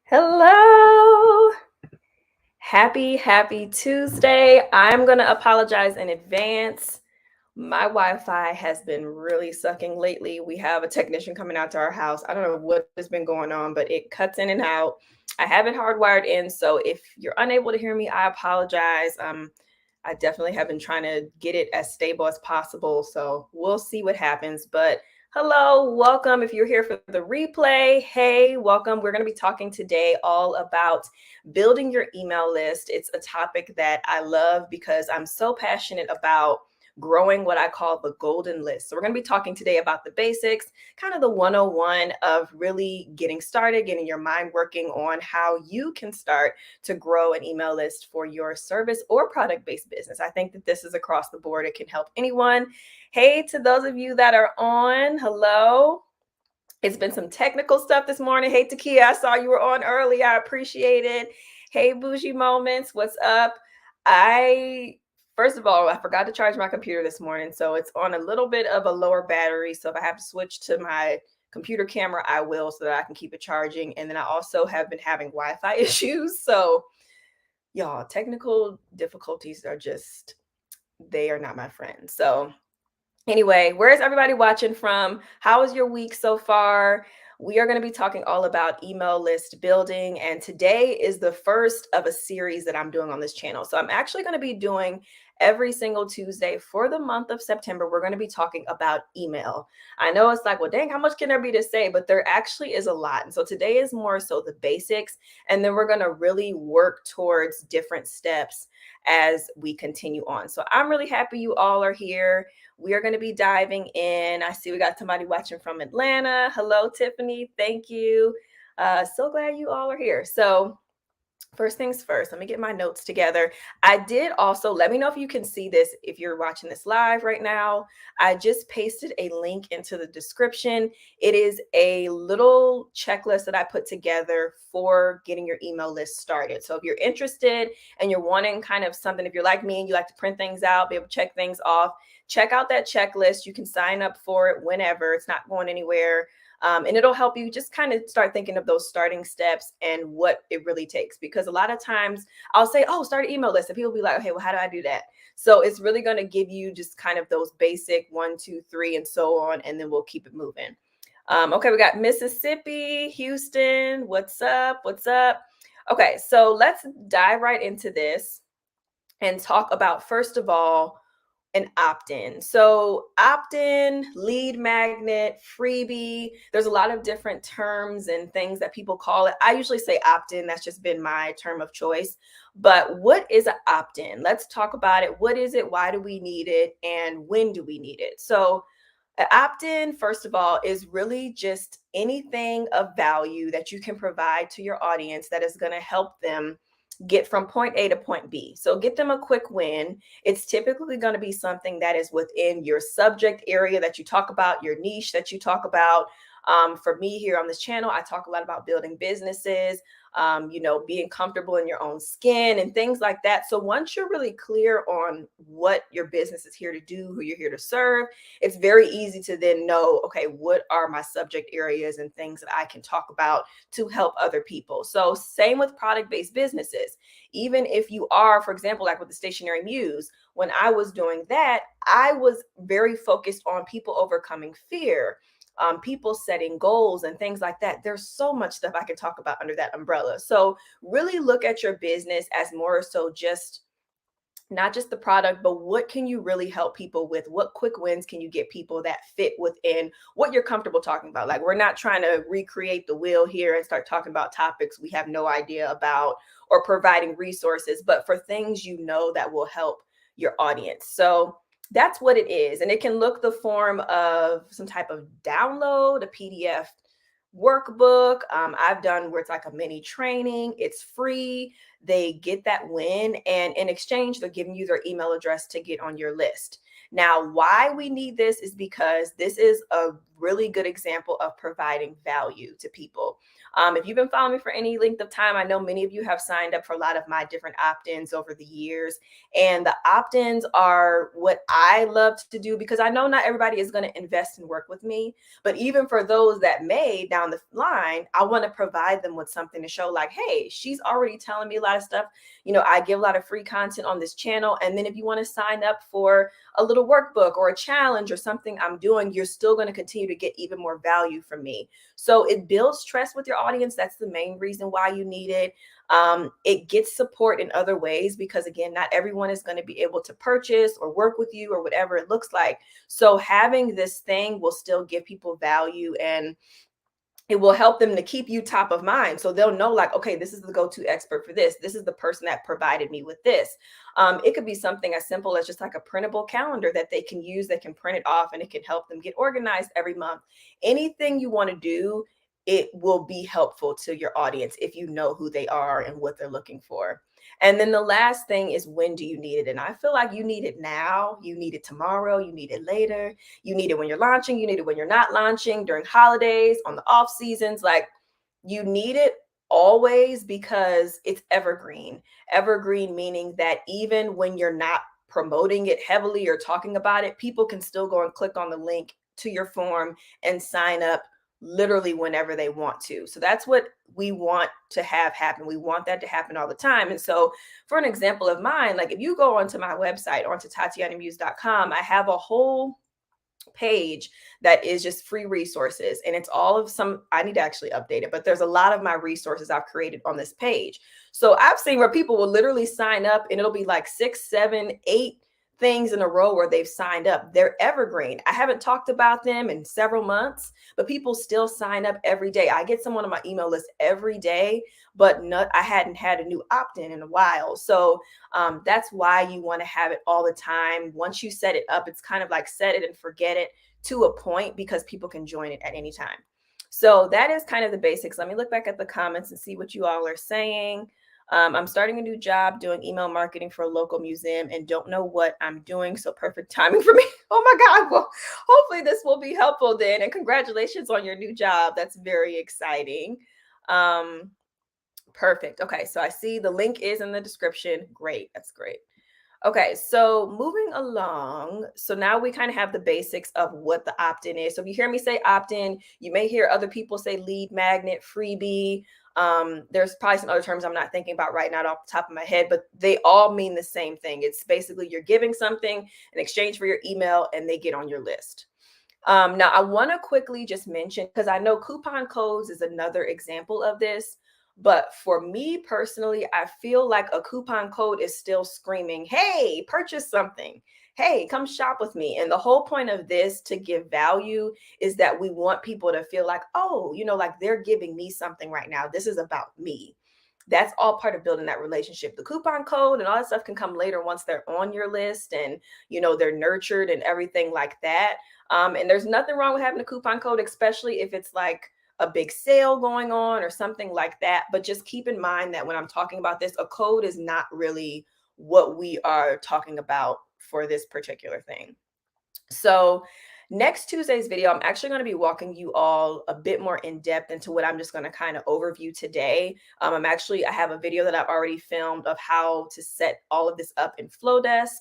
Hello. Happy Tuesday. I'm going to apologize in advance. My Wi-Fi has been really sucking lately. We have a technician coming out to our house. I don't know what has been going on, but it cuts in and out. I have it hardwired in, so if you're unable to hear me, I apologize. I definitely have been trying to get it as stable as possible, so we'll see what happens. But hello, welcome. If you're here for the replay, hey, welcome. We're going to be talking today all about building your email list. It's a topic that I love because I'm so passionate about growing what I call the golden list. So we're going to be talking today about the basics, kind of the 101 of really getting started, getting your mind working on how you can start to grow an email list for your service or product-based business. I think that this is across the board. It can help anyone. Hey, to those of you that are on, hello. It's been some technical stuff this morning. Hey, Takia, I saw you were on early. I appreciate it. Hey, Bougie Moments, what's up? First of all, I forgot to charge my computer this morning, so it's on a little bit of a lower battery. So if I have to switch to my computer camera, I will, so that I can keep it charging. And then I also have been having Wi-Fi issues. So y'all, technical difficulties are they are not my friends. So anyway, where's everybody watching from? How is your week so far? We are going to be talking all about email list building, and today is the first of a series that I'm doing on this channel. So I'm actually going to be doing every single Tuesday for the month of September. We're going to be talking about email. I know it's like, well, dang, how much can there be to say? But there actually is a lot. And so today is more so the basics, and then we're going to really work towards different steps as we continue on. So I'm really happy you all are here. We are going to be diving in. I see we got somebody watching from Atlanta. Hello, Tiffany. Thank you. So glad you all are here. So first things first, let me get my notes together. I did also, let me know if you can see this if you're watching this live right now. I just pasted a link into the description. It is a little checklist that I put together for getting your email list started. So if you're interested and you're wanting kind of something, if you're like me and you like to print things out, be able to check things off, check out that checklist. You can sign up for it whenever. It's not going anywhere. And it'll help you just kind of start thinking of those starting steps and what it really takes. Because a lot of times I'll say, oh, start an email list. And people will be like, okay, well, how do I do that? So it's really going to give you just kind of those basic 1, 2, 3, and so on. And then we'll keep it moving. Okay, we got Mississippi, Houston. What's up? What's up? Okay, so let's dive right into this and talk about, first of all, an opt-in. So opt-in, lead magnet, freebie, there's a lot of different terms and things that people call it. I usually say opt-in. That's just been my term of choice. But what is an opt-in? Let's talk about it. What is it? Why do we need it? And when do we need it? So an opt-in, first of all, is really just anything of value that you can provide to your audience that is going to help them get from point A to point B. So get them a quick win. It's typically going to be something that is within your subject area that you talk about, your niche that you talk about. For me here on this channel, I talk a lot about building businesses, being comfortable in your own skin and things like that. So once you're really clear on what your business is here to do, who you're here to serve, it's very easy to then know, okay, what are my subject areas and things that I can talk about to help other people. So same with product-based businesses. Even if you are, for example, like with the Stationary Muse, when I was doing that, I was very focused on people overcoming fear, people setting goals and things like that. There's so much stuff I can talk about under that umbrella. So really look at your business as more so just not just the product, but what can you really help people with? What quick wins can you get people that fit within what you're comfortable talking about? Like, we're not trying to recreate the wheel here and start talking about topics we have no idea about or providing resources, but for things that will help your audience. So that's what it is. And it can look the form of some type of download, a PDF workbook. I've done where it's like a mini training. It's free. They get that win, and in exchange, they're giving you their email address to get on your list. Now, why we need this is because this is a really good example of providing value to people. If you've been following me for any length of time, I know many of you have signed up for a lot of my different opt-ins over the years. And the opt-ins are what I love to do because I know not everybody is going to invest and work with me. But even for those that may down the line, I want to provide them with something to show like, hey, she's already telling me a lot of stuff. I give a lot of free content on this channel. And then if you want to sign up for a little workbook or a challenge or something I'm doing, you're still going to continue to get even more value from me. So it builds trust with your audience. That's the main reason why you need it. It gets support in other ways because, again, not everyone is going to be able to purchase or work with you or whatever it looks like. So having this thing will still give people value, and it will help them to keep you top of mind. So they'll know like, okay, this is the go-to expert for this. This is the person that provided me with this. It could be something as simple as just like a printable calendar that they can use, that can print it off, and it can help them get organized every month. Anything you want to do, it will be helpful to your audience if you know who they are and what they're looking for. And then the last thing is, when do you need it? And I feel like you need it now, you need it tomorrow, you need it later. You need it when you're launching, you need it when you're not launching, during holidays, on the off seasons. Like, you need it always because it's evergreen. Evergreen meaning that even when you're not promoting it heavily or talking about it, people can still go and click on the link to your form and sign up literally whenever they want to. So that's what we want to have happen. We want that to happen all the time. And so for an example of mine, like if you go onto my website, onto TatianaMuse.com, I have a whole page that is just free resources, and it's all of some, I need to actually update it, but there's a lot of my resources I've created on this page. So I've seen where people will literally sign up and it'll be like 6, 7, 8 things in a row where they've signed up. They're evergreen. I haven't talked about them in several months, but people still sign up every day. I get someone on my email list every day, but I hadn't had a new opt-in in a while. So that's why you want to have it all the time. Once you set it up, it's kind of like set it and forget it to a point, because people can join it at any time. So that is kind of the basics. Let me look back at the comments and see what you all are saying. I'm starting a new job doing email marketing for a local museum and don't know what I'm doing. So perfect timing for me. Oh my God. Well, hopefully this will be helpful then. And congratulations on your new job. That's very exciting. Perfect. Okay. So I see the link is in the description. Great. That's great. Okay, so moving along. So now we kind of have the basics of what the opt-in is. So if you hear me say opt-in, you may hear other people say lead magnet, freebie. There's probably some other terms I'm not thinking about right now off the top of my head, but they all mean the same thing. It's basically you're giving something in exchange for your email and they get on your list. Now I want to quickly just mention, because I know coupon codes is another example of this. But for me personally, I feel like a coupon code is still screaming, hey, purchase something. Hey, come shop with me. And the whole point of this, to give value, is that we want people to feel like, oh, like they're giving me something right now. This is about me. That's all part of building that relationship. The coupon code and all that stuff can come later once they're on your list and, they're nurtured and everything like that. And there's nothing wrong with having a coupon code, especially if it's like a big sale going on or something like that. But just keep in mind that when I'm talking about this, a code is not really what we are talking about for this particular thing. So next Tuesday's video, I'm actually going to be walking you all a bit more in depth into what I'm just going to kind of overview today. I have a video that I've already filmed of how to set all of this up in Flowdesk,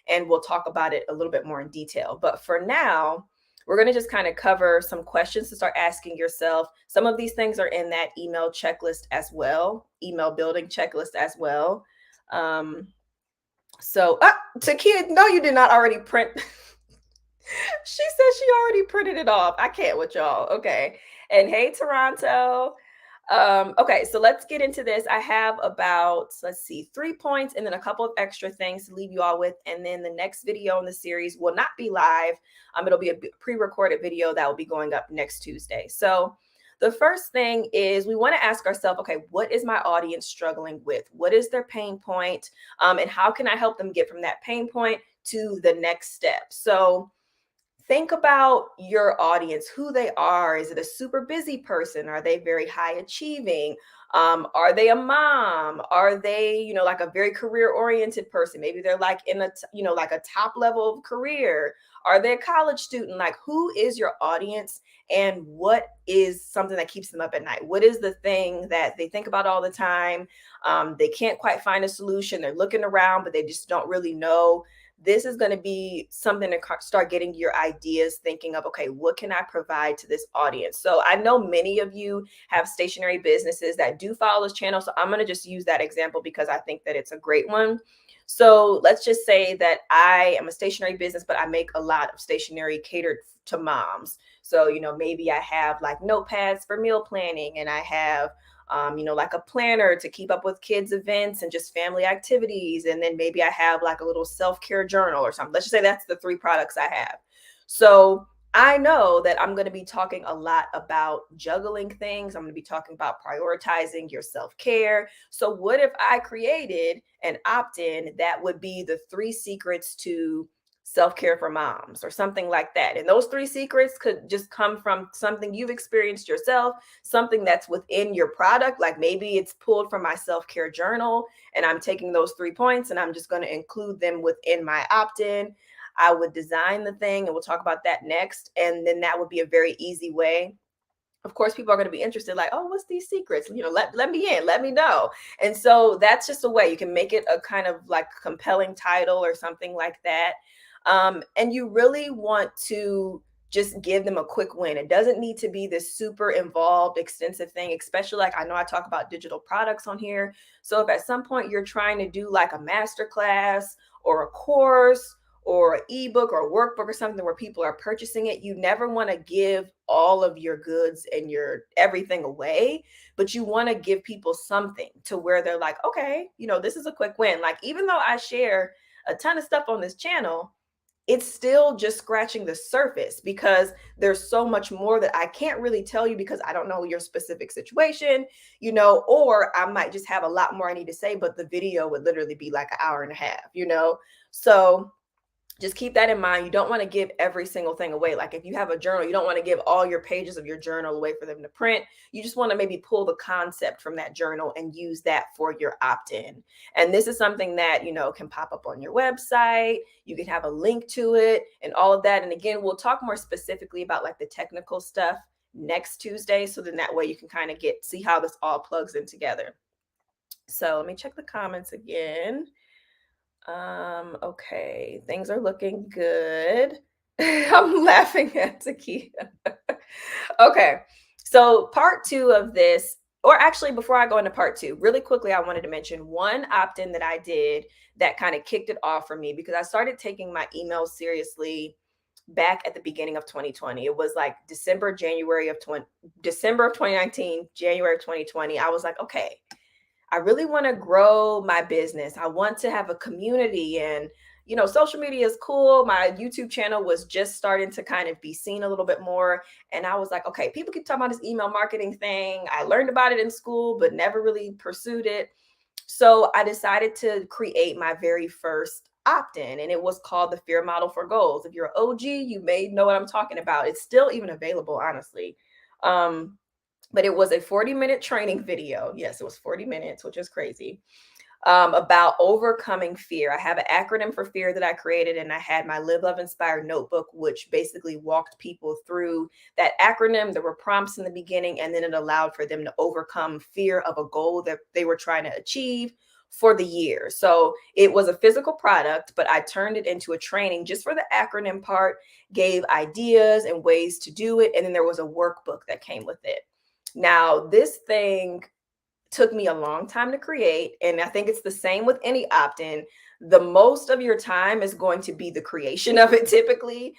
and we'll talk about it a little bit more in detail. But for now, we're going to just kind of cover some questions to start asking yourself. Some of these things are in that email checklist as well, email building checklist as well. Takia, no, you did not already print. She said she already printed it off. I can't with y'all. Okay. And hey, Toronto. Okay, so let's get into this. I have about, 3 points and then a couple of extra things to leave you all with. And then the next video in the series will not be live. It'll be a pre-recorded video that will be going up next Tuesday. So the first thing is, we want to ask ourselves, okay, what is my audience struggling with? What is their pain point? And how can I help them get from that pain point to the next step? So think about your audience, who they are. Is it a super busy person? Are they very high achieving? Are they a mom? Are they, like a very career oriented person? Maybe they're like in like a top level of career. Are they a college student? Like, who is your audience, and what is something that keeps them up at night? What is the thing that they think about all the time? They can't quite find a solution. They're looking around, but they just don't really know. This is going to be something to start getting your ideas thinking of, okay, what can I provide to this audience? So I know many of you have stationary businesses that do follow this channel. So I'm going to just use that example because I think that it's a great one. So let's just say that I am a stationary business, but I make a lot of stationery catered to moms. So, maybe I have like notepads for meal planning, and I have like a planner to keep up with kids' events and just family activities. And then maybe I have like a little self-care journal or something. Let's just say that's the three products I have. So I know that I'm going to be talking a lot about juggling things. I'm going to be talking about prioritizing your self-care. So what if I created an opt-in that would be the 3 secrets to self-care for moms or something like that? And those 3 secrets could just come from something you've experienced yourself, something that's within your product. Like maybe it's pulled from my self-care journal, and I'm taking those 3 points and I'm just going to include them within my opt-in. I would design the thing, and we'll talk about that next. And then that would be a very easy way. Of course, people are going to be interested, like, oh, what's these secrets? Let me in, let me know. And so that's just a way you can make it a kind of like compelling title or something like that. And you really want to just give them a quick win. It doesn't need to be this super involved, extensive thing, especially like I know I talk about digital products on here. So if at some point you're trying to do like a master class or a course or an ebook or a workbook or something where people are purchasing it, you never want to give all of your goods and your everything away, but you want to give people something to where they're like, okay, this is a quick win. Like, even though I share a ton of stuff on this channel, it's still just scratching the surface because there's so much more that I can't really tell you because I don't know your specific situation, or I might just have a lot more I need to say, but the video would literally be like an hour and a half. So just keep that in mind. You don't want to give every single thing away. Like if you have a journal, you don't want to give all your pages of your journal away for them to print. You just want to maybe pull the concept from that journal and use that for your opt-in. And this is something that, can pop up on your website. You can have a link to it and all of that. And again, we'll talk more specifically about like the technical stuff next Tuesday. So then that way you can kind of see how this all plugs in together. So let me check the comments again. Okay, things are looking good. I'm laughing at Takia. Okay, so part 2 of this, or actually before I go into part 2, really quickly, I wanted to mention one opt-in that I did that kind of kicked it off for me because I started taking my emails seriously back at the beginning of 2020. It was like December of 2019, January of 2020. I was like, okay, I really want to grow my business. I want to have a community, and social media is cool. My YouTube channel was just starting to kind of be seen a little bit more. And I was like, okay, people keep talking about this email marketing thing. I learned about it in school, but never really pursued it. So I decided to create my very first opt-in, and it was called the Fear Model for Goals. If you're an OG, you may know what I'm talking about. It's still even available, honestly. But it was a 40-minute training video. Yes, it was 40 minutes, which is crazy, about overcoming fear. I have an acronym for fear that I created, and I had my Live, Love, Inspire notebook, which basically walked people through that acronym. There were prompts in the beginning, and then it allowed for them to overcome fear of a goal that they were trying to achieve for the year. So it was a physical product, but I turned it into a training just for the acronym part, gave ideas and ways to do it, and then there was a workbook that came with it. Now, this thing took me a long time to create, and I think it's the same with any opt-in. The most of your time is going to be the creation of it typically,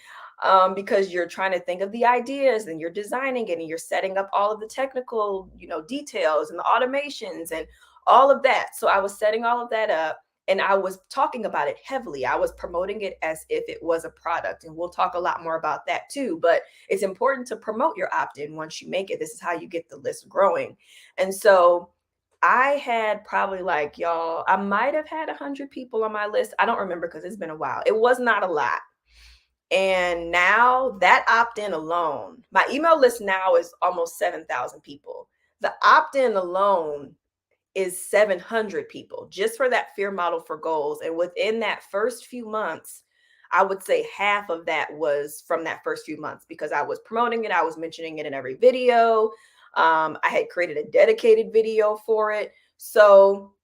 because you're trying to think of the ideas and you're designing it and you're setting up all of the technical, details and the automations and all of that. So I was setting all of that up, and I was talking about it heavily. I was promoting it as if it was a product, and we'll talk a lot more about that too. But it's important to promote your opt-in once you make it. This is how you get the list growing. And so I had probably like, y'all, I might have had 100 people on my list. I don't remember because it's been a while. It was not a lot. And now that opt-in alone, my email list now is almost 7,000 people. The opt-in alone is 700 people just for that fear model for goals. And within that first few months, I would say half of that was from that first few months because I was promoting it. I was mentioning it in every video. I had created a dedicated video for it. So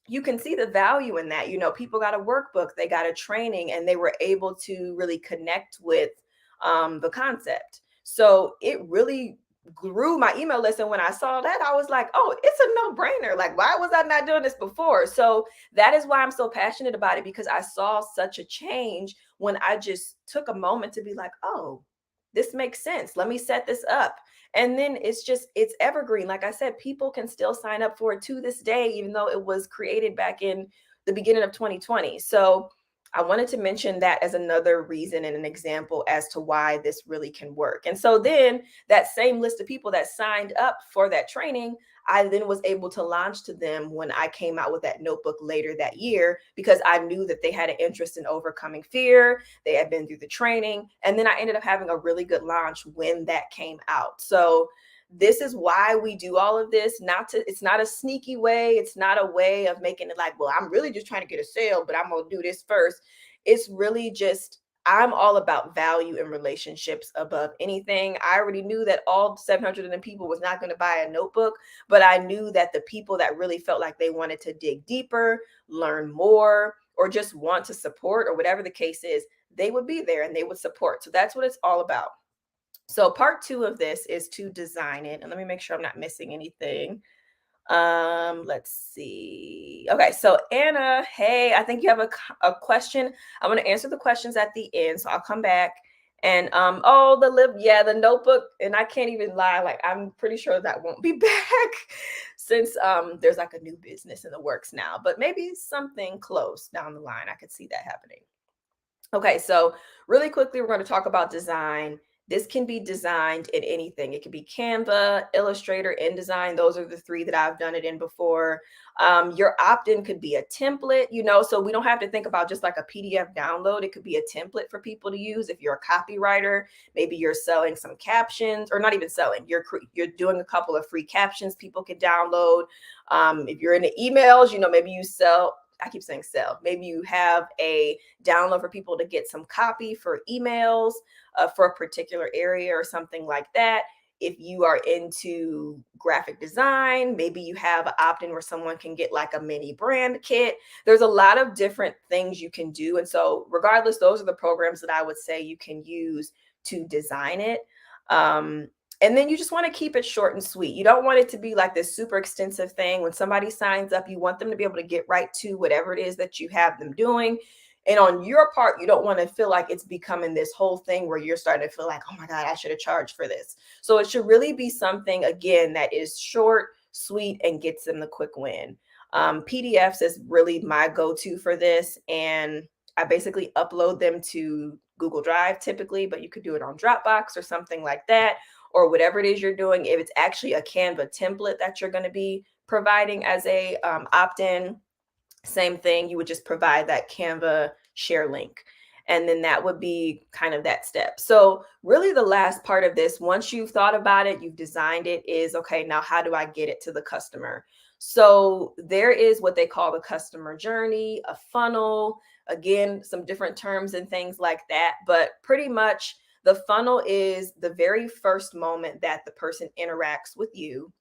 you can see the value in that. People got a workbook, they got a training, and they were able to really connect with the concept. So it really grew my email list. And when I saw that, I was like, oh, it's a no-brainer. Like, why was I not doing this before? So that is why I'm so passionate about it, because I saw such a change when I just took a moment to be like, oh, this makes sense. Let me set this up. And then it's evergreen. Like I said, people can still sign up for it to this day, even though it was created back in the beginning of 2020. So I wanted to mention that as another reason and an example as to why this really can work. And so then that same list of people that signed up for that training, I then was able to launch to them when I came out with that notebook later that year, because I knew that they had an interest in overcoming fear. They had been through the training. And then I ended up having a really good launch when that came out. So this is why we do all of this. It's not a sneaky way. It's not a way of making it like, well, I'm really just trying to get a sale, but I'm going to do this first. It's really just, I'm all about value and relationships above anything. I already knew that all 700 people was not going to buy a notebook, but I knew that the people that really felt like they wanted to dig deeper, learn more, or just want to support, or whatever the case is, they would be there and they would support. So that's what it's all about. So part 2 of this is to design it. And let me make sure I'm not missing anything. Let's see. Okay, so Anna, hey, I think you have a question. I'm going to answer the questions at the end, so I'll come back. And the notebook, and I can't even lie, like I'm pretty sure that won't be back since there's like a new business in the works now, but maybe something close down the line. I could see that happening. Okay, so really quickly, we're going to talk about design. This can be designed in anything. It could be Canva, Illustrator, InDesign. Those are the 3 that I've done it in before. Your opt-in could be a template, so we don't have to think about just like a PDF download. It could be a template for people to use. If you're a copywriter, maybe you're selling some captions, or not even selling. You're doing a couple of free captions people can download. If you're into emails, maybe you sell. I keep saying sell. Maybe you have a download for people to get some copy for emails for a particular area or something like that. If you are into graphic design, maybe you have an opt-in where someone can get like a mini brand kit. There's a lot of different things you can do. And so regardless, those are the programs that I would say you can use to design it. And then you just want to keep it short and sweet. You don't want it to be like this super extensive thing. When somebody signs up, you want them to be able to get right to whatever it is that you have them doing. And on your part, you don't want to feel like it's becoming this whole thing where you're starting to feel like, oh my God, I should have charged for this. So it should really be something, again, that is short, sweet, and gets them the quick win. PDFs is really my go-to for this. And I basically upload them to Google Drive typically, but you could do it on Dropbox or something like that, or whatever it is you're doing. If it's actually a Canva template that you're going to be providing as a opt-in, same thing. You would just provide that Canva share link. And then that would be kind of that step. So really the last part of this, once you've thought about it, you've designed it, is, okay, now how do I get it to the customer? So there is what they call the customer journey, a funnel, again, some different terms and things like that. But pretty much the funnel is the very first moment that the person interacts with you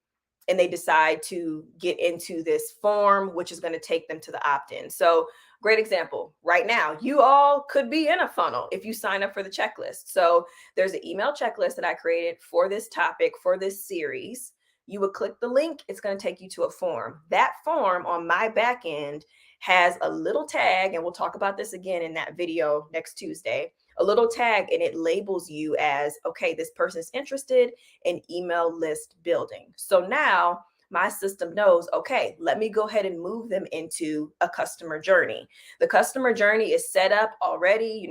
and they decide to get into this form, which is going to take them to the opt-in. So great example. Right now, you all could be in a funnel if you sign up for the checklist. So there's an email checklist that I created for this topic, for this series. You would click the link. It's going to take you to a form. That form on my back end has a little tag, and we'll talk about this again in that video next Tuesday, a little tag, and it labels you as, okay, this person's interested in email list building. So now my system knows, okay, let me go ahead and move them into a customer journey. The customer journey is set up already.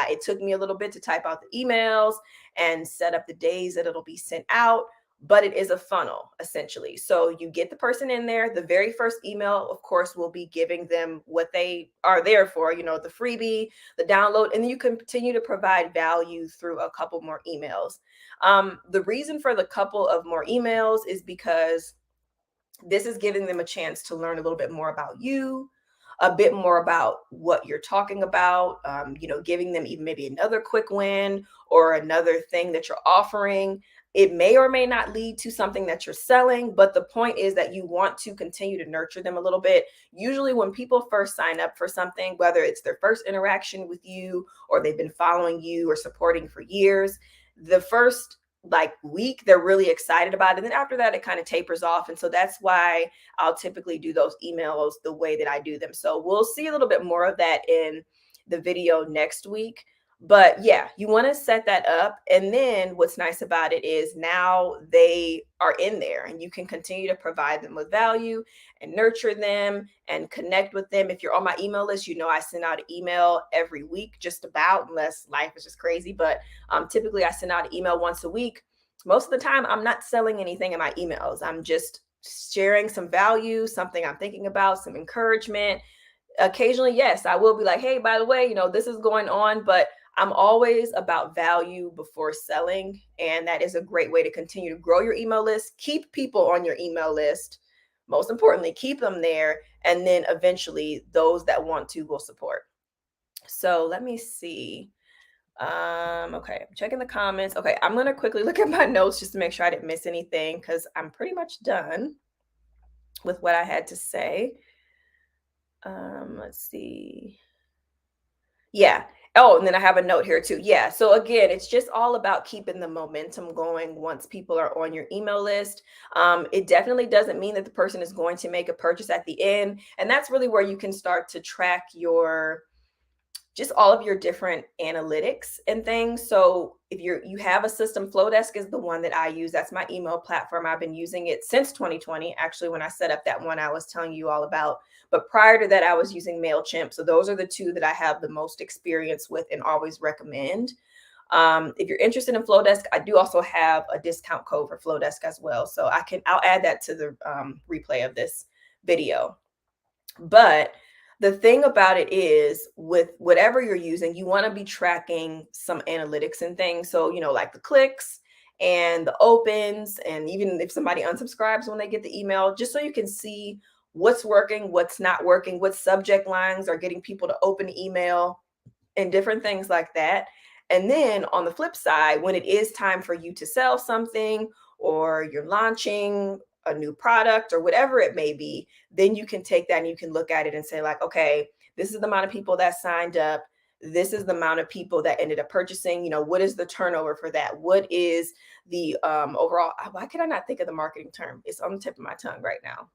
It took me a little bit to type out the emails and set up the days that it'll be sent out. but it is a funnel essentially. So you get the person in there. The very first email, of course, will be giving them what they are there for, the freebie, the download, and then you can continue to provide value through a couple more emails. The reason for the couple of more emails is because this is giving them a chance to learn a little bit more about you, a bit more about what you're talking about, giving them even maybe another quick win or another thing that you're offering. It may or may not lead to something that you're selling, but the point is that you want to continue to nurture them a little bit. Usually, when people first sign up for something, whether it's their first interaction with you or they've been following you or supporting for years, the first like week they're really excited about it, and then after that it kind of tapers off. And so that's why I'll typically do those emails the way that I do them. So we'll see a little bit more of that in the video next week. But yeah, you want to set that up. And then what's nice about it is now they are in there and you can continue to provide them with value and nurture them and connect with them. If you're on my email list, I send out an email every week, just about, unless life is just crazy. But typically I send out an email once a week. Most of the time, I'm not selling anything in my emails. I'm just sharing some value, something I'm thinking about, some encouragement. Occasionally, yes, I will be like, hey, by the way, this is going on, but I'm always about value before selling. And that is a great way to continue to grow your email list, keep people on your email list. Most importantly, keep them there. And then eventually those that want to will support. So let me see. Okay, I'm checking the comments. Okay, I'm gonna quickly look at my notes just to make sure I didn't miss anything because I'm pretty much done with what I had to say. Let's see. Yeah. Oh, and then I have a note here too. Yeah. So again, it's just all about keeping the momentum going once people are on your email list. It definitely doesn't mean that the person is going to make a purchase at the end. And that's really where you can start to track your just all of your different analytics and things. So if you have a system, Flowdesk is the one that I use. That's my email platform. I've been using it since 2020. Actually, when I set up that one I was telling you all about. But prior to that, I was using MailChimp. So those are the two that I have the most experience with and always recommend. If you're interested in Flowdesk, I do also have a discount code for Flowdesk as well. So I'll add that to the replay of this video. But the thing about it is with whatever you're using, you want to be tracking some analytics and things. So, like the clicks and the opens, and even if somebody unsubscribes when they get the email, just so you can see what's working, what's not working, what subject lines are getting people to open email and different things like that. And then on the flip side, when it is time for you to sell something or you're launching a new product or whatever it may be, then you can take that and you can look at it and say like, okay, this is the amount of people that signed up. This is the amount of people that ended up purchasing. What is the turnover for that? What is the overall? Why can I not think of the marketing term? It's on the tip of my tongue right now.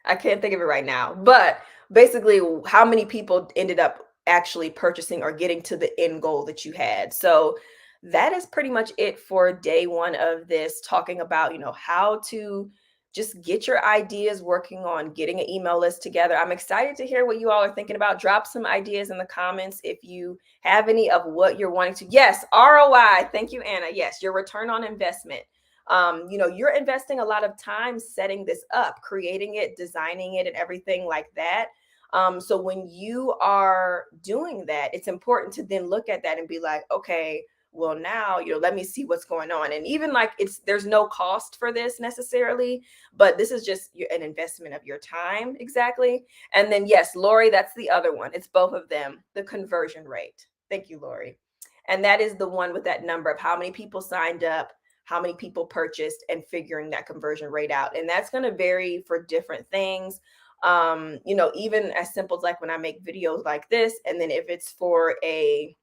I can't think of it right now, but basically how many people ended up actually purchasing or getting to the end goal that you had. So that is pretty much it for day one of this, talking about, how to just get your ideas working on getting an email list together. I'm excited to hear what you all are thinking about. Drop some ideas in the comments if you have any of what you're wanting to. Yes, ROI. Thank you, Anna. Yes, your return on investment. You're investing a lot of time setting this up, creating it, designing it, and everything like that. So when you are doing that, it's important to then look at that and be like, okay, well now, let me see what's going on. And even like there's no cost for this necessarily, but this is just an investment of your time. Exactly. And then yes, Lori, that's the other one. It's both of them, the conversion rate. Thank you, Lori. And that is the one with that number of how many people signed up, how many people purchased, and figuring that conversion rate out. And that's going to vary for different things. Even as simple as like when I make videos like this, and then if it's for a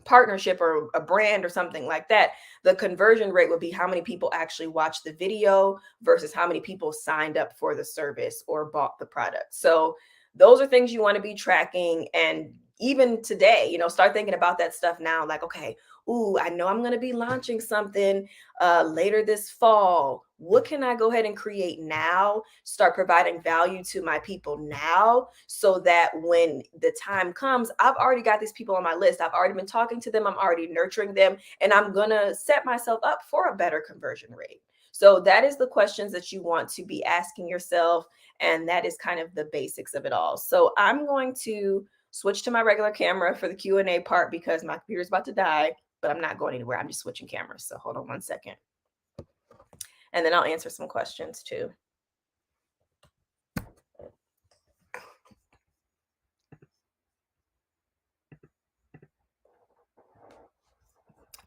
partnership or a brand or something like that, the conversion rate would be how many people actually watched the video versus how many people signed up for the service or bought the product. So those are things you want to be tracking. And even today, start thinking about that stuff now. Like, okay, I know I'm going to be launching something later this fall. what can I go ahead and create now, start providing value to my people now, so that when the time comes, I've already got these people on my list. I've already been talking to them. I'm already nurturing them, and I'm going to set myself up for a better conversion rate. So that is the questions that you want to be asking yourself. And that is kind of the basics of it all. So I'm going to switch to my regular camera for the Q&A part because my computer's about to die, but I'm not going anywhere. I'm just switching cameras. So hold on one second. And then I'll answer some questions too.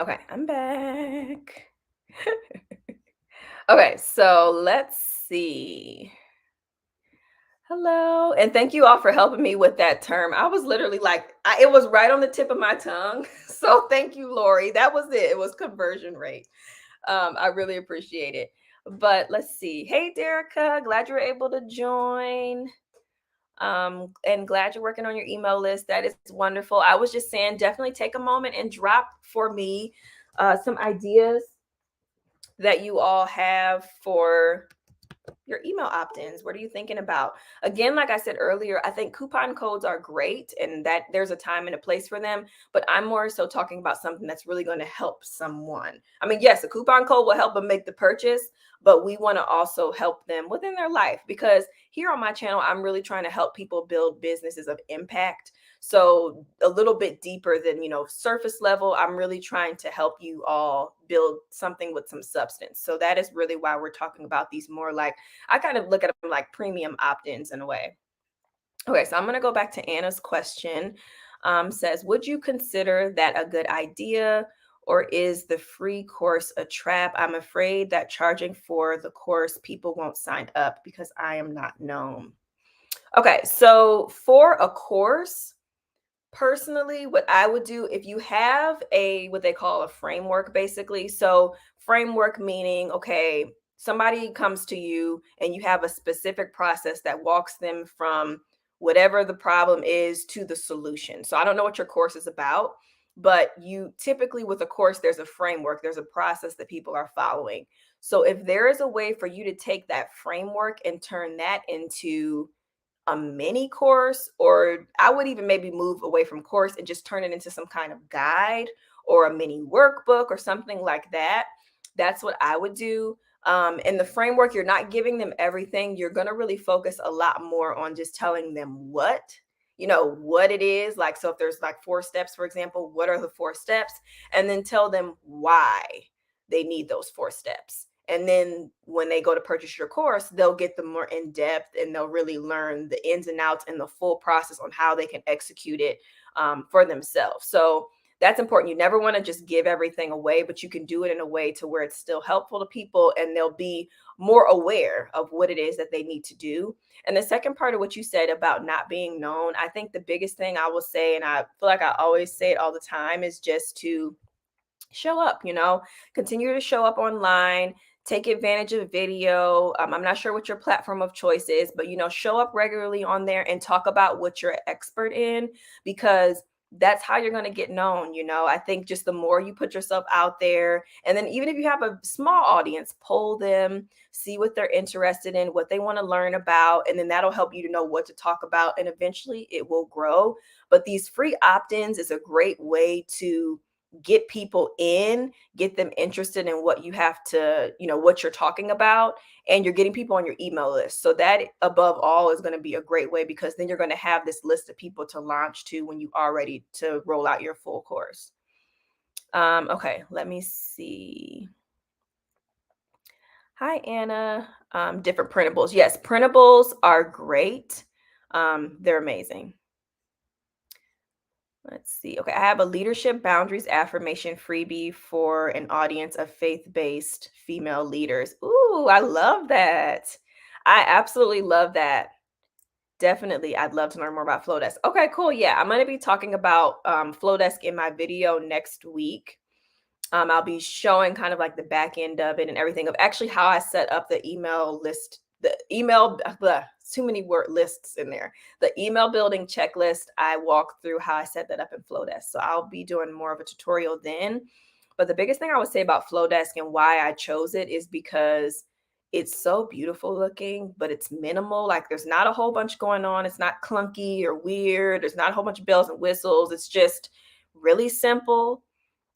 Okay, I'm back. Okay, so let's see. Hello, and thank you all for helping me with that term. I was literally like, it was right on the tip of my tongue. So thank you, Lori. That was it. It was conversion rate. I really appreciate it. But let's see. Hey, Derica, glad you were able to join. And glad you're working on your email list. That is wonderful. I was just saying, definitely take a moment and drop for me some ideas that you all have for your email opt-ins. What are you thinking about? Again, like I said earlier, I think coupon codes are great and that there's a time and a place for them, but I'm more so talking about something that's really going to help someone. I mean, yes, a coupon code will help them make the purchase, but we want to also help them within their life, because here on my channel, I'm really trying to help people build businesses of impact. So a little bit deeper than, surface level, I'm really trying to help you all build something with some substance. So that is really why we're talking about these more like, I kind of look at them like premium opt-ins in a way. Okay, so I'm going to go back to Anna's question. Says, would you consider that a good idea, or is the free course a trap? I'm afraid that charging for the course, people won't sign up because I am not known. Okay, so for a course, personally, what I would do, if you have what they call a framework, basically. So framework meaning, okay, somebody comes to you and you have a specific process that walks them from whatever the problem is to the solution. So I don't know what your course is about, but you typically, with a course, there's a framework, there's a process that people are following. So if there is a way for you to take that framework and turn that into a mini course, or I would even maybe move away from course and just turn it into some kind of guide or a mini workbook or something like that. That's what I would do. In the framework, you're not giving them everything. You're going to really focus a lot more on just telling them what it is. Like, so if there's like 4 steps, for example, what are the 4 steps? And then tell them why they need those 4 steps. And then when they go to purchase your course, they'll get the more in depth and they'll really learn the ins and outs and the full process on how they can execute it for themselves. So that's important. You never want to just give everything away, but you can do it in a way to where it's still helpful to people and they'll be more aware of what it is that they need to do. And the second part of what you said about not being known, I think the biggest thing I will say, and I feel like I always say it all the time, is just to show up, continue to show up online, take advantage of video. I'm not sure what your platform of choice is, but, show up regularly on there and talk about what you're expert in, because that's how you're going to get known. I think just the more you put yourself out there, and then even if you have a small audience, poll them, see what they're interested in, what they want to learn about, and then that'll help you to know what to talk about, and eventually it will grow. But these free opt-ins is a great way to get people in, get them interested in what you have to, what you're talking about, and you're getting people on your email list. So that above all is going to be a great way, because then you're going to have this list of people to launch to when you are ready to roll out your full course. Okay, let me see. Hi, Anna. Different printables. Yes, printables are great. They're amazing. Let's see. Okay, I have a leadership boundaries affirmation freebie for an audience of faith-based female leaders. Ooh, I love that. I absolutely love that. Definitely, I'd love to learn more about Flowdesk. Okay, cool. Yeah, I'm going to be talking about Flowdesk in my video next week. I'll be showing kind of like the back end of it and everything, of actually how I set up the email list, too many word lists in there. The email building checklist, I walk through how I set that up in Flowdesk. So I'll be doing more of a tutorial then. But the biggest thing I would say about Flowdesk and why I chose it is because It's so beautiful looking, but it's minimal. Like there's not a whole bunch going on. It's not clunky or weird. There's not a whole bunch of bells and whistles. It's just really simple.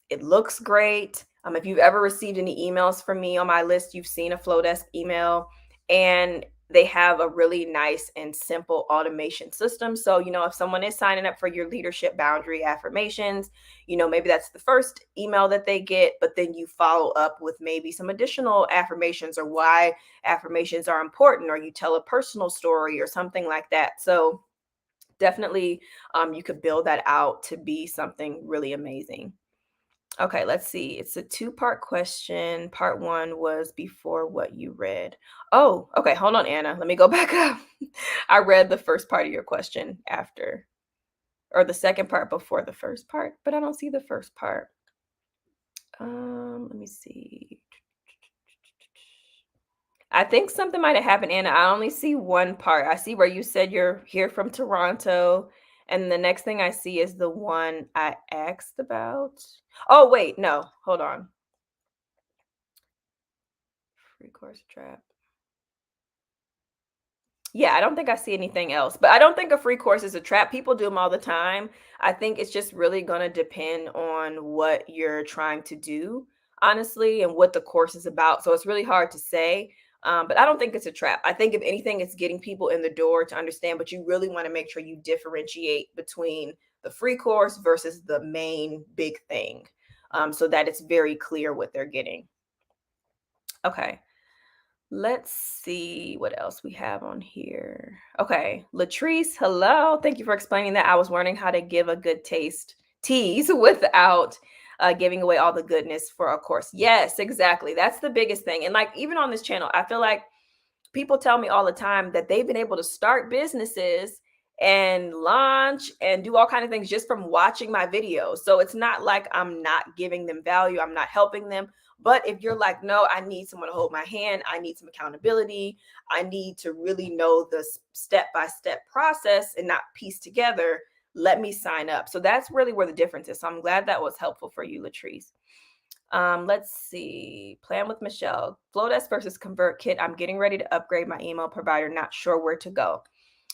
It looks great. If you've ever received any emails from me on my list, you've seen a Flowdesk email, and they have a really nice and simple automation system. So, if someone is signing up for your leadership boundary affirmations, maybe that's the first email that they get, but then you follow up with maybe some additional affirmations or why affirmations are important, or you tell a personal story or something like that. So, definitely, you could build that out to be something really amazing. Okay, let's see. It's a two-part question. Part one was before what you read. Oh, okay. Hold on, Anna. Let me go back up. I read the first part of your question after, or the second part before the first part, but I don't see the first part. Let me see. I think something might have happened, Anna. I only see one part. I see where you said you're here from Toronto, and the next thing I see is the one I asked about. Oh, wait, no, hold on. Free course trap. Yeah, I don't think I see anything else, but I don't think a free course is a trap. People do them all the time. I think it's just really going to depend on what you're trying to do, honestly, and what the course is about. So it's really hard to say. But I don't think it's a trap. I think if anything, it's getting people in the door to understand, but you really want to make sure you differentiate between the free course versus the main big thing, so that it's very clear what they're getting. Okay. Let's see what else we have on here. Okay, Latrice, hello. Thank you for explaining that. I was learning how to give a good taste tease without giving away all the goodness for a course. Yes, exactly. That's the biggest thing. And like even on this channel, I feel like people tell me all the time that they've been able to start businesses and launch and do all kind of things just from watching my videos. So it's not like I'm not giving them value, I'm not helping them. But if you're like, no, I need someone to hold my hand, I need some accountability, I need to really know the step-by-step process and not piece together, let me sign up. So that's really where the difference is. So I'm glad that was helpful for you, Latrice. Let's see. Plan with Michelle. Flowdesk versus ConvertKit. I'm getting ready to upgrade my email provider. Not sure where to go.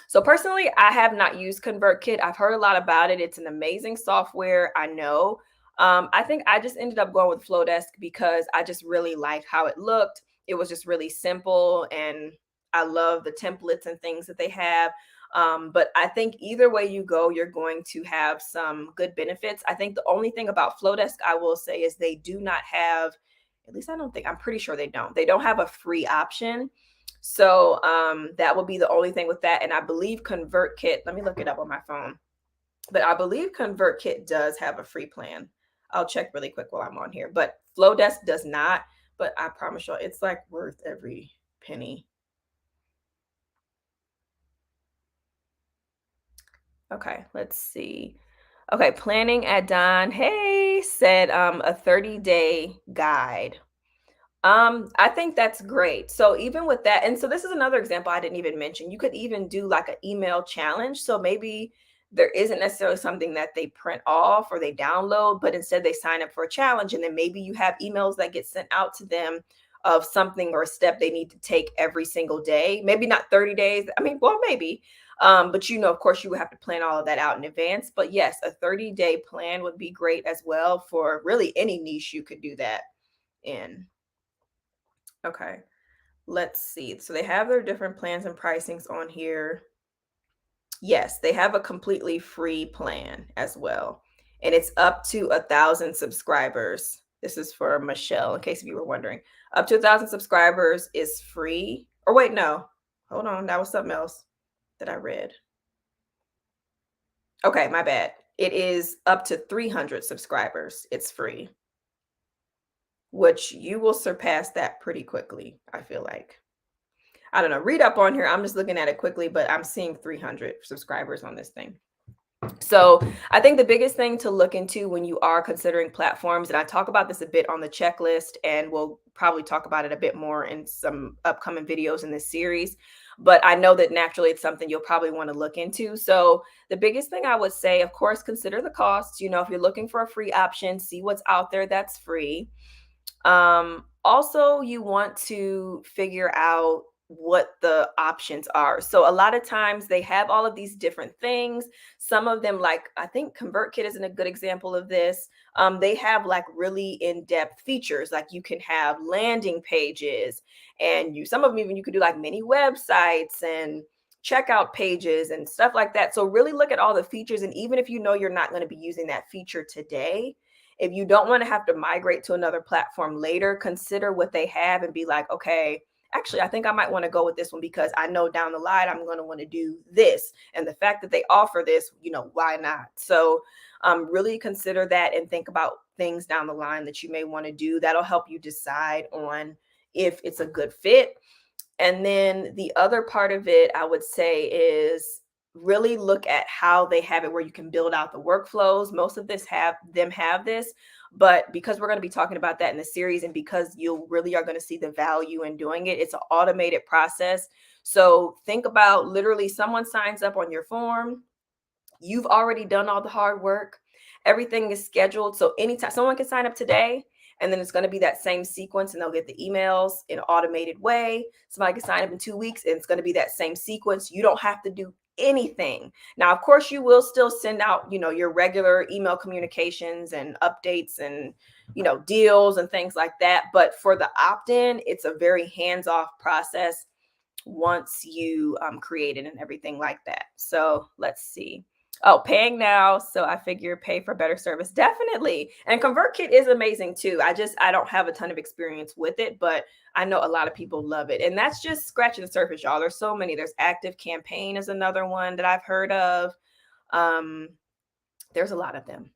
So personally, I have not used ConvertKit. I've heard a lot about it. It's an amazing software. I know. I think I just ended up going with Flowdesk because I just really liked how it looked. It was just really simple, and I love the templates and things that they have. But I think either way you go, you're going to have some good benefits. I think the only thing about Flowdesk I will say is they do not have, at least I don't think, I'm pretty sure they don't have a free option. So that will be the only thing with that. And I believe ConvertKit, let me look it up on my phone, but I believe ConvertKit does have a free plan. I'll check really quick while I'm on here, but Flowdesk does not. But I promise you, it's like worth every penny. Okay, let's see. Okay, planning at Don. Hey, said a 30-day guide. I think that's great. So even with that, and so this is another example I didn't even mention. You could even do like an email challenge. So maybe there isn't necessarily something that they print off or they download, but instead they sign up for a challenge. And then maybe you have emails that get sent out to them of something or a step they need to take every single day. Maybe not 30 days. I mean, well, maybe. But of course, you would have to plan all of that out in advance. But yes, a 30-day plan would be great as well for really any niche you could do that in. Okay, let's see. So they have their different plans and pricings on here. Yes, they have a completely free plan as well. And it's up to 1,000 subscribers. This is for Michelle, in case you were wondering. Up to 1,000 subscribers is free. Or wait, no. Hold on. That was something else that I read. Okay, my bad. It is up to 300 subscribers. It's free, which you will surpass that pretty quickly, I feel like. I don't know. Read up on here. I'm just looking at it quickly, but I'm seeing 300 subscribers on this thing. So I think the biggest thing to look into when you are considering platforms, and I talk about this a bit on the checklist, and we'll probably talk about it a bit more in some upcoming videos in this series. But I know that naturally it's something you'll probably want to look into. So the biggest thing I would say, of course, consider the costs. If you're looking for a free option, see what's out there that's free. Also, you want to figure out what the options are. So a lot of times they have all of these different things. Some of them, like I think ConvertKit isn't a good example of this. They have like really in-depth features, like you can have landing pages, and some of them even you could do like mini websites and checkout pages and stuff like that. So really look at all the features, and even if you know you're not going to be using that feature today, if you don't want to have to migrate to another platform later, consider what they have and be like, okay, actually, I think I might want to go with this one because I know down the line I'm going to want to do this. And the fact that they offer this, why not? So really consider that and think about things down the line that you may want to do. That'll help you decide on if it's a good fit. And then the other part of it, I would say, is really look at how they have it where you can build out the workflows. Most of have this, but because we're going to be talking about that in the series, and because you really are going to see the value in doing it, it's an automated process. So think about literally someone signs up on your form. You've already done all the hard work. Everything is scheduled. So anytime someone can sign up today, and then it's going to be that same sequence, and they'll get the emails in an automated way. Somebody can sign up in 2 weeks, and it's going to be that same sequence. You don't have to do anything. Now, of course, you will still send out, your regular email communications and updates and, deals and things like that. But for the opt-in, it's a very hands-off process once you create it and everything like that. So let's see. Oh, paying now. So I figure pay for better service. Definitely. And ConvertKit is amazing too. I don't have a ton of experience with it, but I know a lot of people love it. And that's just scratching the surface, y'all. There's so many. There's Active Campaign is another one that I've heard of. There's a lot of them.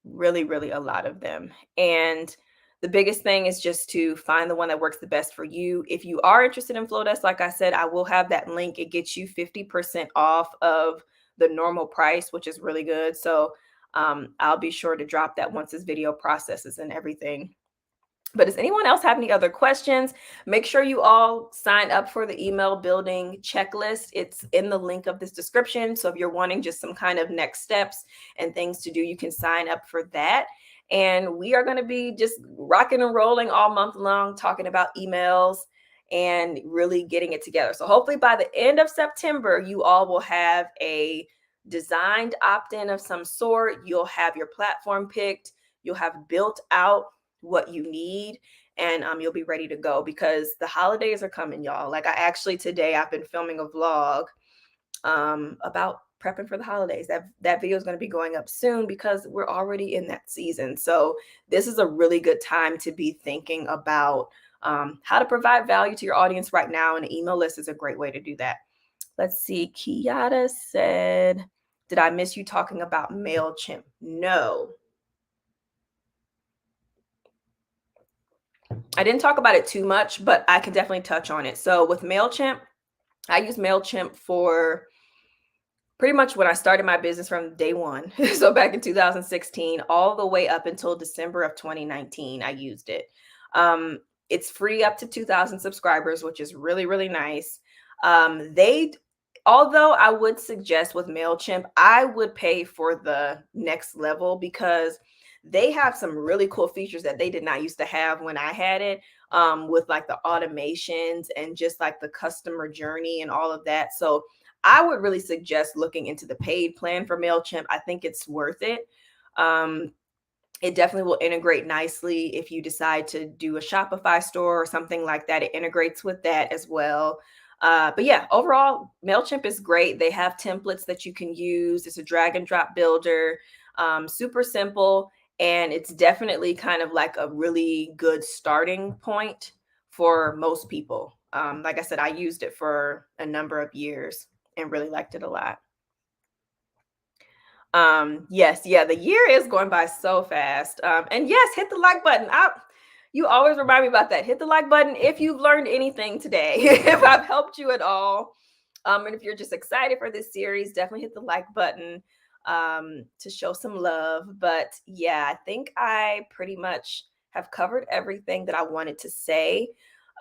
Really, really a lot of them. And the biggest thing is just to find the one that works the best for you. If you are interested in Flowdesk, like I said, I will have that link. It gets you 50% off of the normal price, which is really good. So I'll be sure to drop that once this video processes and everything. But does anyone else have any other questions? Make sure you all sign up for the email building checklist. It's in the link of this description. So if you're wanting just some kind of next steps and things to do, you can sign up for that. And we are going to be just rocking and rolling all month long, talking about emails and really getting it together. So hopefully by the end of September, you all will have a designed opt-in of some sort. You'll have your platform picked. You'll have built out what you need, and you'll be ready to go, because the holidays are coming, y'all. Like today I've been filming a vlog about prepping for the holidays. That video is going to be going up soon because we're already in that season. So this is a really good time to be thinking about how to provide value to your audience right now, and an email list is a great way to do that. Let's see. Kiata said, did I miss you talking about MailChimp? No, I didn't talk about it too much, but I can definitely touch on it. So with MailChimp, I use MailChimp for pretty much when I started my business from day one. So back in 2016, all the way up until December of 2019, I used it. It's free up to 2,000 subscribers, which is really, really nice. Although I would suggest with MailChimp, I would pay for the next level, because they have some really cool features that they did not used to have when I had it, with like the automations and just like the customer journey and all of that. So I would really suggest looking into the paid plan for MailChimp. I think it's worth it. It definitely will integrate nicely if you decide to do a Shopify store or something like that. It integrates with that as well. But yeah, overall, MailChimp is great. They have templates that you can use. It's a drag and drop builder, super simple. And it's definitely kind of like a really good starting point for most people. Like I said, I used it for a number of years and really liked it a lot. Yes, yeah, the year is going by so fast. And yes, hit the like button. You always remind me about that. Hit the like button if you've learned anything today, if I've helped you at all. And if you're just excited for this series, definitely hit the like button to show some love. But yeah, I think I pretty much have covered everything that I wanted to say.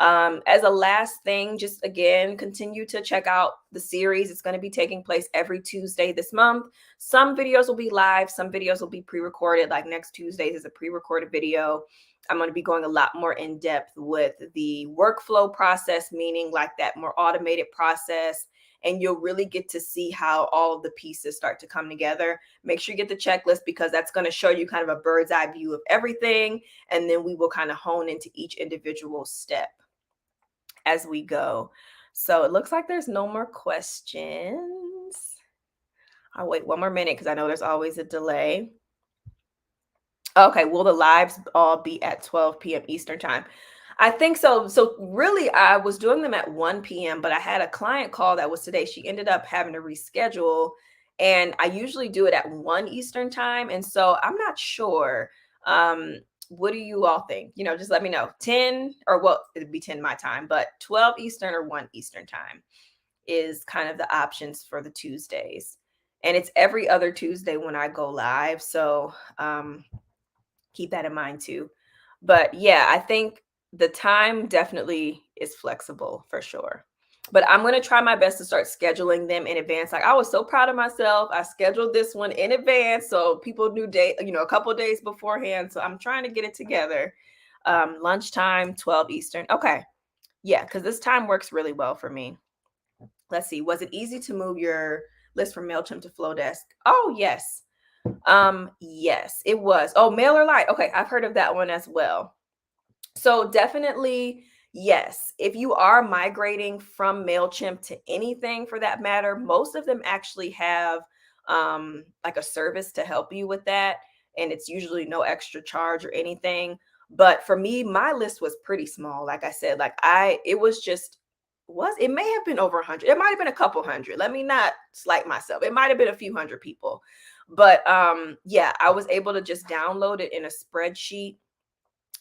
As a last thing, just again, continue to check out the series. It's going to be taking place every Tuesday this month. Some videos will be live, some videos will be pre-recorded, like next Tuesday is a pre-recorded video. I'm going to be going a lot more in depth with the workflow process, meaning like that more automated process. And you'll really get to see how all of the pieces start to come together. Make sure you get the checklist because that's going to show you kind of a bird's eye view of everything. And then we will kind of hone into each individual step as we go. So it looks like there's no more questions. I'll wait one more minute because I know there's always a delay. Okay, will the lives all be at 12 p.m. Eastern time? I think so. So really, I was doing them at 1 p.m., but I had a client call that was today. She ended up having to reschedule, and I usually do it at 1 Eastern time. And so I'm not sure. What do you all think? Just let me know. 10 or well, it'd be 10 my time, but 12 Eastern or 1 Eastern time is kind of the options for the Tuesdays. And it's every other Tuesday when I go live. So keep that in mind too. But yeah, I think the time definitely is flexible for sure. But I'm going to try my best to start scheduling them in advance. Like I was so proud of myself. I scheduled this one in advance so people knew a couple of days beforehand. So I'm trying to get it together. Lunchtime, 12 Eastern. Okay. Yeah, because this time works really well for me. Let's see. Was it easy to move your list from MailChimp to Flowdesk? Oh, yes. Yes, it was. Oh, MailerLite. Okay, I've heard of that one as well. So definitely, yes. If you are migrating from MailChimp to anything for that matter, most of them actually have like a service to help you with that. And it's usually no extra charge or anything. But for me, my list was pretty small. Like I said, it may have been over 100. It might have been a couple hundred. Let me not slight myself. It might have been a few hundred people. But yeah, I was able to just download it in a spreadsheet,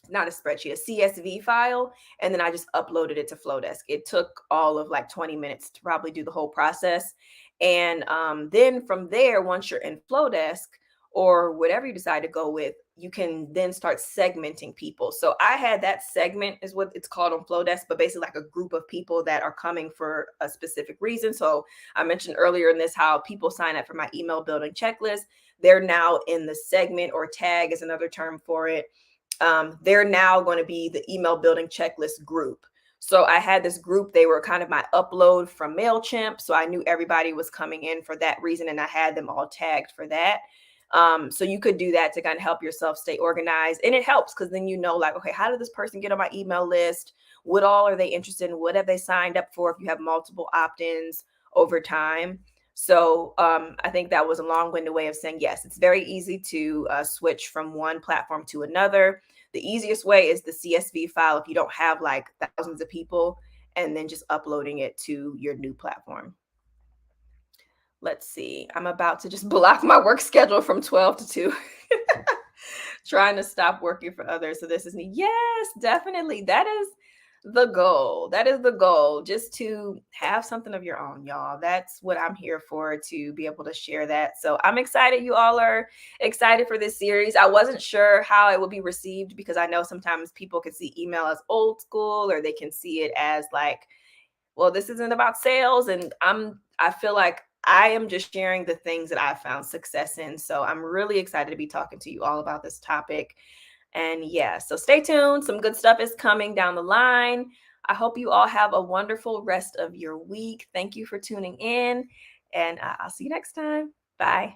not a spreadsheet, a CSV file, and then I just uploaded it to Flowdesk. It took all of like 20 minutes to probably do the whole process. And then from there, once you're in Flowdesk or whatever you decide to go with, you can then start segmenting people. So I had that segment is what it's called on Flowdesk, but basically like a group of people that are coming for a specific reason. So I mentioned earlier in this how people sign up for my email building checklist. They're now in the segment, or tag is another term for it. They're now going to be the email building checklist group. So I had this group, they were kind of my upload from MailChimp. So I knew everybody was coming in for that reason, and I had them all tagged for that. So you could do that to kind of help yourself stay organized. And it helps because then you know, like, okay, how did this person get on my email list? What all are they interested in? What have they signed up for if you have multiple opt-ins over time? So I think that was a long-winded way of saying, yes, it's very easy to switch from one platform to another. The easiest way is the CSV file if you don't have like thousands of people, and then just uploading it to your new platform. Let's see. I'm about to just block my work schedule from 12 to 2. Trying to stop working for others. So this is me. Yes, definitely. That is the goal. That is the goal. Just to have something of your own, y'all. That's what I'm here for, to be able to share that. So I'm excited. You all are excited for this series. I wasn't sure how it would be received because I know sometimes people can see email as old school, or they can see it as like, well, this isn't about sales. And I feel like I am just sharing the things that I've found success in. So I'm really excited to be talking to you all about this topic. And yeah, so stay tuned. Some good stuff is coming down the line. I hope you all have a wonderful rest of your week. Thank you for tuning in, and I'll see you next time. Bye.